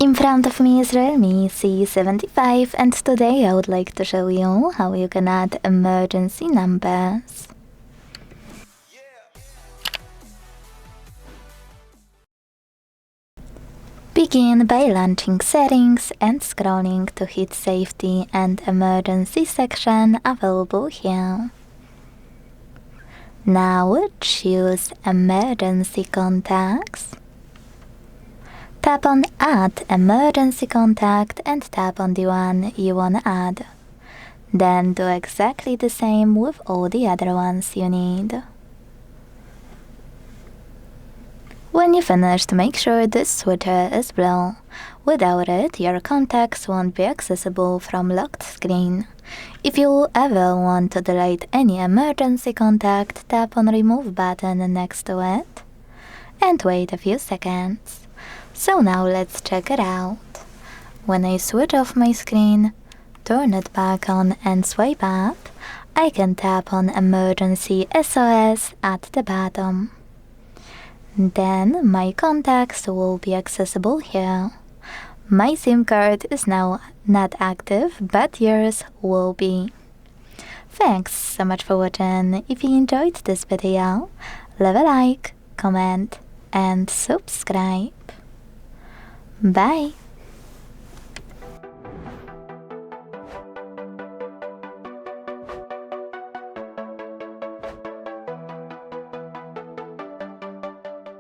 In front of me is REALME C75, and today I would like to show you how you can add emergency numbers. Begin by launching Settings and scrolling to hit Safety and Emergency section available here. Now choose Emergency Contacts. Tap on Add Emergency Contact and tap on the one you wanna add. Then do exactly the same with all the other ones you need. When you finished, make sure this switcher is blue. Without it, your contacts won't be accessible from locked screen. If you ever want to delete any emergency contact, tap on Remove button next to it and wait a few seconds. So now let's check it out. When I switch off my screen, turn it back on and swipe up, I can tap on Emergency SOS at the bottom. Then my contacts will be accessible here. My SIM card is now not active, but yours will be. Thanks so much for watching. If you enjoyed this video, leave a like, comment and subscribe. Bye!